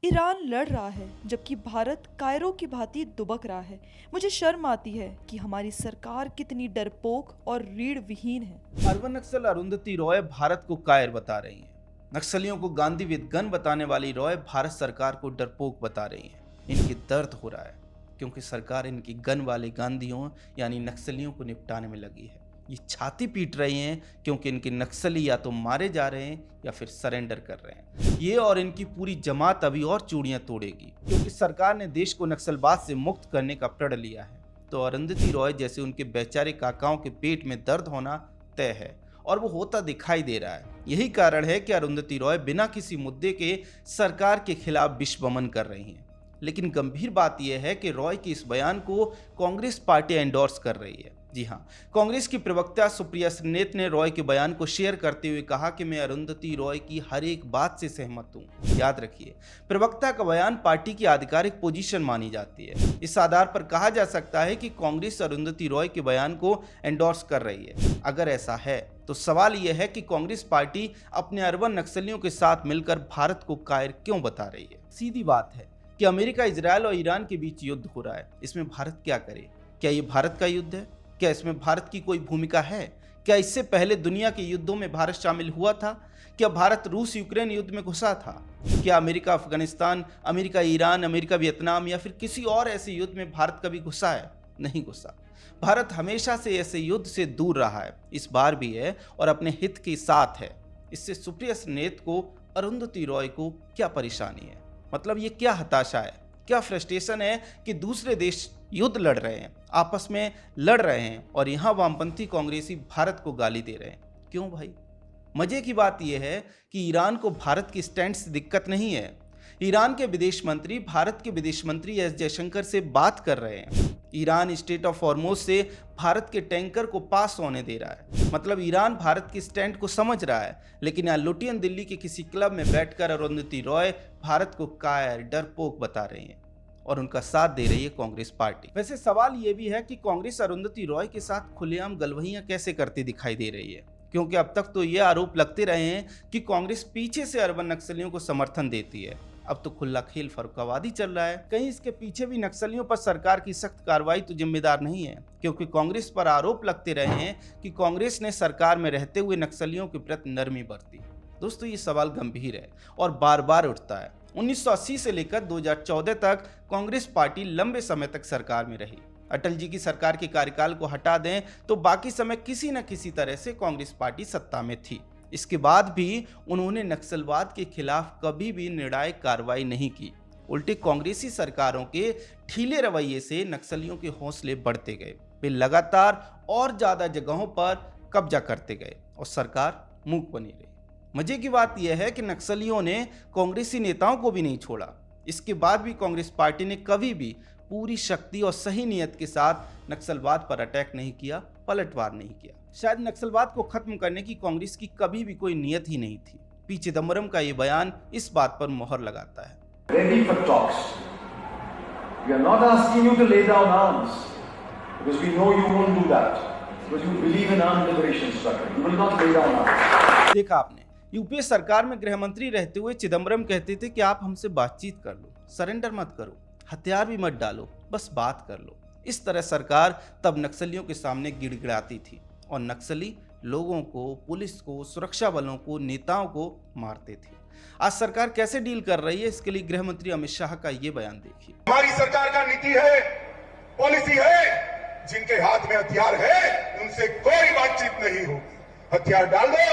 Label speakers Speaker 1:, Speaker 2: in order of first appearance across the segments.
Speaker 1: Iran लड़ रहा है जबकि भारत कायरो की भांति दुबक रहा है। मुझे शर्म आती है कि हमारी सरकार कितनी डरपोक और रीढ़ विहीन है।
Speaker 2: अरवन नक्सल अरुंधति रॉय भारत को कायर बता रही हैं। नक्सलियों को गांधी विद गन बताने वाली रॉय भारत सरकार को डरपोक बता रही हैं। इनकी दर्द हो रहा है क्योंकि सरकार इनकी गन वाले गांधियों यानी नक्सलियों को निपटाने में लगी है। ये छाती पीट रही हैं क्योंकि इनके नक्सली या तो मारे जा रहे हैं या फिर सरेंडर कर रहे हैं। ये और इनकी पूरी जमात अभी और चूड़ियां तोड़ेगी क्योंकि सरकार ने देश को नक्सलवाद से मुक्त करने का प्रण लिया है। तो अरुंधति रॉय जैसे उनके बेचारे काकाओं के पेट में दर्द होना तय है और वो होता दिखाई दे रहा है। यही कारण है कि अरुंधति रॉय बिना किसी मुद्दे के सरकार के खिलाफ विषवमन कर रही हैं। लेकिन गंभीर बात यह है कि रॉय के इस बयान को कांग्रेस पार्टी एंडोर्स कर रही है। जी हाँ, कांग्रेस की प्रवक्ता सुप्रिया श्रीनेत ने रॉय के बयान को शेयर करते हुए कहा कि मैं अरुंधति रॉय की हर एक बात से सहमत हूँ। याद रखिए, प्रवक्ता का बयान पार्टी की आधिकारिक पोजीशन मानी जाती है। इस आधार पर कहा जा सकता है कि कांग्रेस अरुंधति रॉय के बयान को एंडोर्स कर रही है। अगर ऐसा है तो सवाल यह है कि कांग्रेस पार्टी अपने अरबन नक्सलियों के साथ मिलकर भारत को कायर क्यों बता रही है। सीधी बात है कि अमेरिका, इजरायल और ईरान के बीच युद्ध हो रहा है। इसमें भारत क्या करे? क्या ये भारत का युद्ध है? क्या इसमें भारत की कोई भूमिका है? क्या इससे पहले दुनिया के युद्धों में भारत शामिल हुआ था? क्या भारत रूस यूक्रेन युद्ध में घुसा था? क्या America Afghanistan, America Iran, America Vietnam या फिर किसी और ऐसे युद्ध में भारत कभी घुसा है? नहीं घुसा। भारत हमेशा से ऐसे युद्ध से दूर रहा है, इस बार भी है और अपने हित के साथ है। इससे सुप्रिया श्रीनेत को, अरुंधति रॉय को क्या परेशानी है? मतलब ये क्या हताशा है, क्या फ्रस्ट्रेशन है कि दूसरे देश युद्ध लड़ रहे हैं, आपस में लड़ रहे हैं और यहाँ वामपंथी कांग्रेसी भारत को गाली दे रहे हैं? क्यों भाई? मजे की बात यह है कि ईरान को भारत की स्टैंड से दिक्कत नहीं है। ईरान के विदेश मंत्री भारत के विदेश मंत्री एस जयशंकर से बात कर रहे हैं। ईरान स्टेट ऑफ हॉर्मुज से भारत के टैंकर को पास होने दे रहा है। मतलब ईरान भारत की स्टैंड को समझ रहा है। लेकिन यहाँ लुटियन दिल्ली के किसी क्लब में बैठकर अरुंधति रॉय भारत को कायर, डरपोक बता रही हैं और उनका साथ दे रही है कांग्रेस पार्टी। वैसे सवाल ये भी है कि कांग्रेस अरुंधति रॉय के साथ खुलेआम गलवहियां कैसे करती दिखाई दे रही है, क्योंकि अब तक तो ये आरोप लगते रहे हैं कि कांग्रेस पीछे से अरबन नक्सलियों को समर्थन देती है। अब तो खुला खेल फर्रुखाबादी चल रहा है। कहीं इसके पीछे भी नक्सलियों पर सरकार की सख्त कार्रवाई तो जिम्मेदार नहीं है, क्योंकि कांग्रेस पर आरोप लगते रहे हैं कि कांग्रेस ने सरकार में रहते हुए नक्सलियों के प्रति नरमी बरती। दोस्तों, ये सवाल गंभीर है और बार बार उठता है। 1980 से लेकर 2014 तक कांग्रेस पार्टी लंबे समय तक सरकार में रही। अटल जी की सरकार के कार्यकाल को हटा दें तो बाकी समय किसी न किसी तरह से कांग्रेस पार्टी सत्ता में थी। इसके बाद भी उन्होंने नक्सलवाद के खिलाफ कभी भी निर्णायक कार्रवाई नहीं की। उल्टे कांग्रेसी सरकारों के ढीले रवैये से नक्सलियों के हौसले बढ़ते गए। वे लगातार और ज्यादा जगहों पर कब्जा करते गए और सरकार मूक बनी रही। मजे की बात यह है कि नक्सलियों ने कांग्रेसी नेताओं को भी नहीं छोड़ा। इसके बाद भी कांग्रेस पार्टी ने कभी भी पूरी शक्ति और सही नियत के साथ नक्सलवाद पर अटैक नहीं किया, पलटवार नहीं किया। शायद नक्सलवाद को खत्म करने की कांग्रेस की कभी भी कोई नियत ही नहीं थी। पी चिदम्बरम का ये बयान इस बात पर मोहर लगाता है।
Speaker 3: Ready for talks. We are not asking you to lay down arms because we know you won't do that because you believe in armed liberation struggle. You will not lay down arms.
Speaker 2: देखा आपने, UPA सरकार में गृह मंत्री रहते हुए चिदम्बरम कहते थे कि आप हमसे बातचीत कर लो, सरेंडर मत करो, हथियार भी मत डालो, बस बात कर लो। इस तरह सरकार तब नक्सलियों के सामने गिड़गिड़ाती थी और नक्सली लोगों को, पुलिस को, सुरक्षा बलों को, नेताओं को मारते थे। आज सरकार कैसे डील कर रही है, इसके लिए गृह मंत्री अमित शाह का ये बयान देखिए।
Speaker 4: हमारी सरकार का नीति है, पॉलिसी है, जिनके हाथ में हथियार है उनसे कोई बातचीत नहीं होगी। हथियार डाल दो,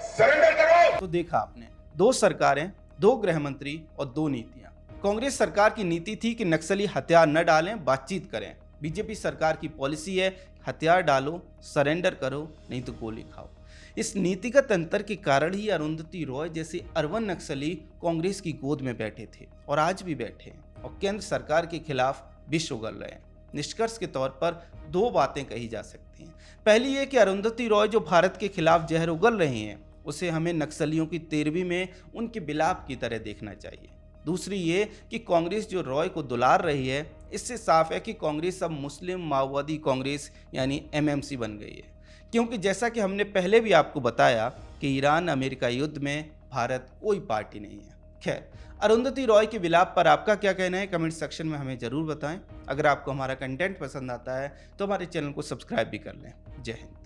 Speaker 4: सरेंडर करो।
Speaker 2: तो देखा आपने, दो सरकारें, दो गृह मंत्री और दो नीतियां। कांग्रेस सरकार की नीति थी कि नक्सली हथियार न डालें, बातचीत करें। बीजेपी सरकार की पॉलिसी है हथियार डालो, सरेंडर करो, नहीं तो गोली खाओ। इस नीतिगत अंतर के कारण ही अरुंधति रॉय जैसे अरबन नक्सली कांग्रेस की गोद में बैठे थे और आज भी बैठे हैं और केंद्र सरकार के खिलाफ विष उगल रहे हैं। निष्कर्ष के तौर पर दो बातें कही जा सकती हैं। पहली ये कि अरुंधति रॉय जो भारत के खिलाफ जहर उगल रही हैं, उसे हमें नक्सलियों की तेरवी में उनके बिलाप की तरह देखना चाहिए। दूसरी ये कि कांग्रेस जो रॉय को दुलार रही है, इससे साफ है कि कांग्रेस अब मुस्लिम माओवादी कांग्रेस यानी एमएमसी बन गई है। क्योंकि जैसा कि हमने पहले भी आपको बताया कि ईरान अमेरिका युद्ध में भारत कोई पार्टी नहीं है। खैर, अरुंधति रॉय के विलाप पर आपका क्या कहना है कमेंट सेक्शन में हमें जरूर बताएं। अगर आपको हमारा कंटेंट पसंद आता है तो हमारे चैनल को सब्सक्राइब भी कर लें। जय हिंद।